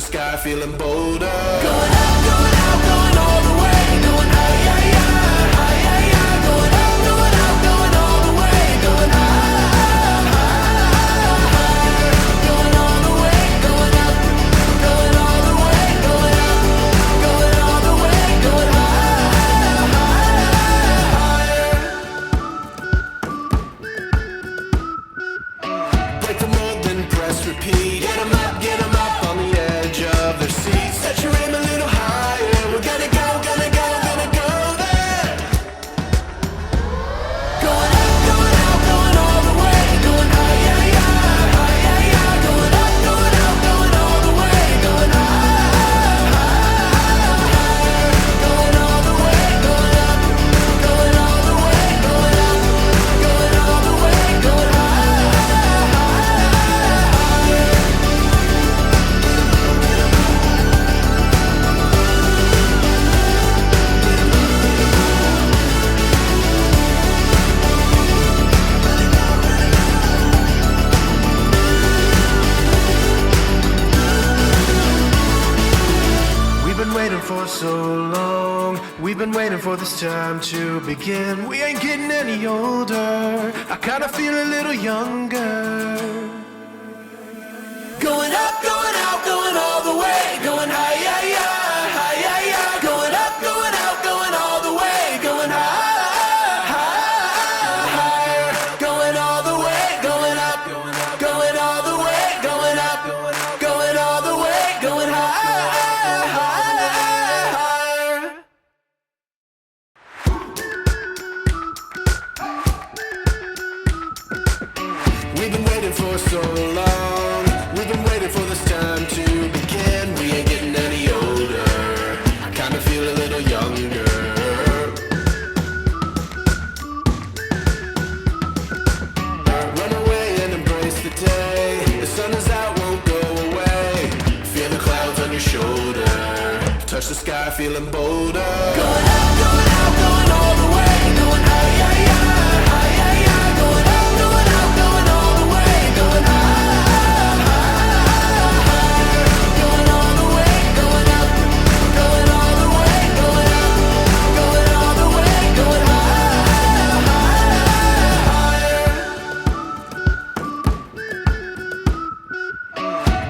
sky, feeling bolder. Going up, going out, going all the way. Going high, yeah, yeah, high, yeah, yeah. Going up, going out, going all the way. Going high, higher. Going all the way, going up. Going all the way, going up. Going all the way, going higher, higher. Break the mold, then press repeat. Get 'em up on the edge of their seats. Set your aim a little higher. We're gonna go, gonna go, gonna go there. Going up, going out, going all the way. Going high, yeah, yeah, high, yeah, yeah. Going up, going out, going all the way. Going high, higher. Going all the way, going up. Going all the way, going up. Going all the way, going high, higher. We've been waiting for so long. We've been waiting for this time to begin. We ain't getting any older. I kinda feel a little younger. Going up, going out, going all the way. Going high, yeah, yeah, high, yeah, yeah. Going up, going out, going all the way. Going high, higher. Going all the way, going up. Going all the way, going up. Going all the way, going high, higher. We've been waiting for so long. We've been waiting for this time to begin. We ain't getting any older. I kinda feel a little younger. Run away and embrace the day. The sun is out, won't go away. Feel the clouds on your shoulder. Touch the sky, feeling bolder. Going up, going out, going all the way. Going high, yeah, yeah, high, yeah, yeah. Going up, going out, going all the way. Going high, higher. Going all the way, going up. Going all the way, going up. Going all the way, going high, higher.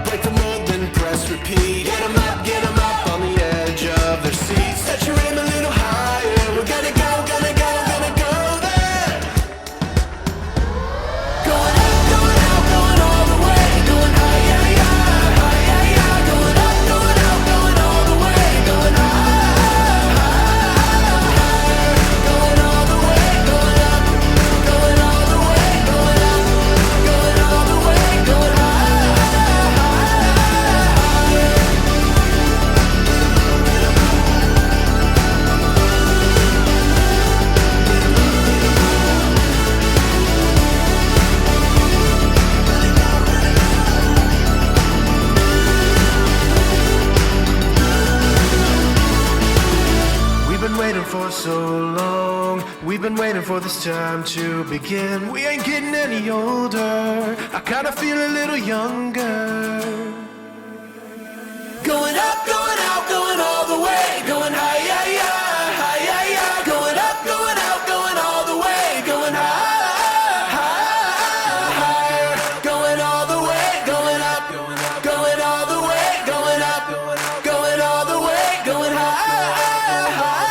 Break the mold, then press repeat. Get 'em up on the edge of their seats. Set your aim a little higher. We're gonna go, gonna go, gonna go there. Going up, going out, going all the way. Going high, yeah, yeah, high, yeah, yeah. Going up, going out, going all the way. Going high, higher. Going all the way, going up. Going all the way, going up. Going all the way, going high, higher. We've been waiting for so long. We've been waiting for this time to begin. We ain't getting any older. I kinda feel a little younger. Going up, going out, going all the way. Going high, yeah, yeah, high, yeah, yeah. Going up, going out, going all the way. Going high, higher. Going all the way, going up. Going all the way, going up. Going all the way, going high, higher.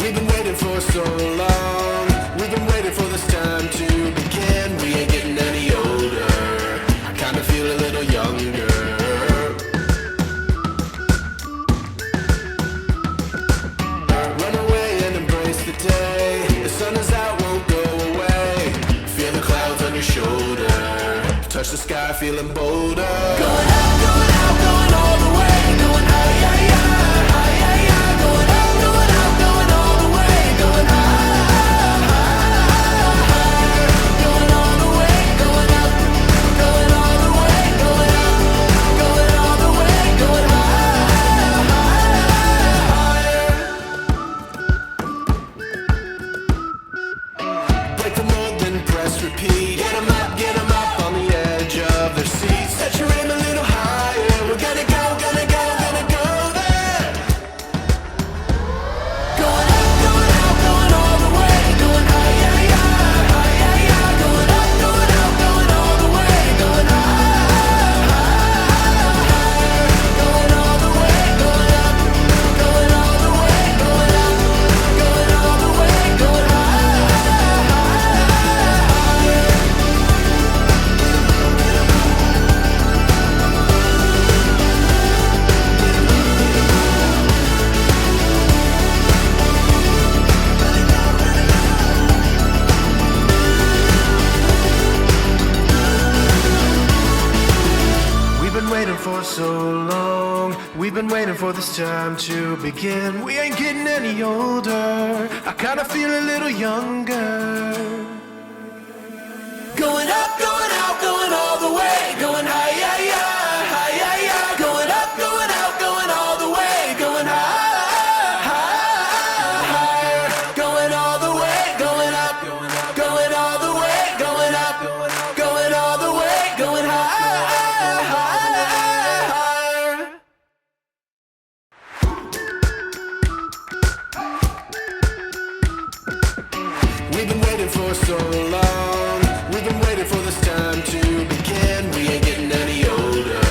We've been waiting for so long. We've been waiting for this time to begin. We ain't getting any older. I kinda feel a little younger. Run away and embrace the day. The sun is out, won't go away. Feel the clouds on your shoulder. Touch the sky, feeling bolder. Going up, going out, going all the way. Going high, yeah, yeah, high, yeah, yeah. Going up, going out, going all the way. Going high, higher. Going all the way, going up. Going all the way, going up. Going all the way, going high, higher. this time to begin. We ain't getting any older. I kinda feel a little younger. Going up, going out, going all the way. Going high, yeah, yeah, high, yeah, yeah. Going up, going out, going all the way. Going high, higher. Going all the way, going up, going all the way. Going up, going all the way. Going higher. We've been waiting for so long. We've been waiting for this time to begin. We ain't getting any older.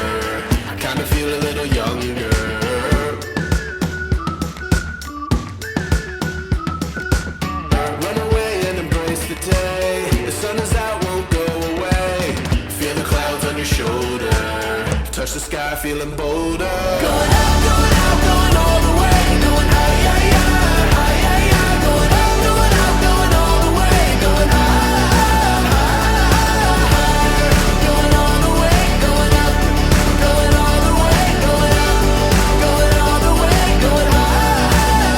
I kinda feel a little younger. Run away and embrace the day. The sun is out, won't go away. Feel the clouds on your shoulder. Touch the sky, feeling bolder. Going up, going out, going all the way. Going high, yeah, yeah, high, yeah, yeah. Going up, going out, going all the way. Going high, going all the way. Going up, going all the way. Going up, going all the way. Going higher.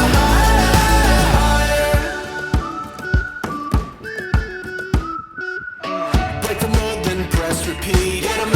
Break the mold, then press repeat. Hit 'em